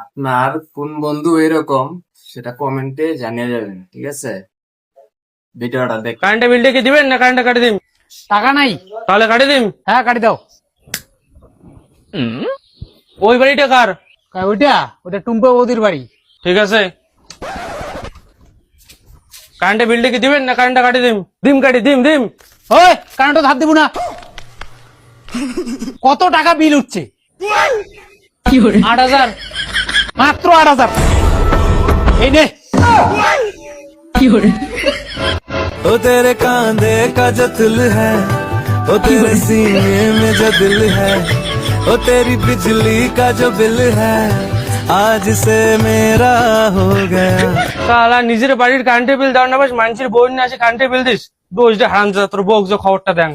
আপনার কোন বন্ধু এরকম সেটা কমেন্টে জানিয়ে যাবেন, ঠিক আছে? ভিডিওটা দেখ। কারেন্টের বিলটা কি দিবেন না কারেন্টটা কাটি দিম? টাকা নাই। তাহলে কাটি দিম। হ্যাঁ, কাটি দাও। ওই বাড়িটা কার? ওইটা ওটা টুম্পা বৌদির বাড়ি। ঠিক আছে, কারেন্টের বিলটা কি দিবেন না কারেন্টটা কাটি দিম? দিম। ওই কারেন্টে হাত দিব না। কত টাকা বিল উঠছে? 8,000। মাত্র 8,000। এই নে। ओ तेरे कांधे का जो दिल है, ओ तेरे सीने में जो दिल है, ओ तेरी बिजली का जो बिल है, आज से मेरा हो गया। তাহলে নিজের বাড়ির কারেন্টের বিল দেওয়ার না বাস মানুষের বই নিয়ে আসে কারেন্টের বিল দিস। দোষটা হারাম তোর বউ যে খবরটা দেন।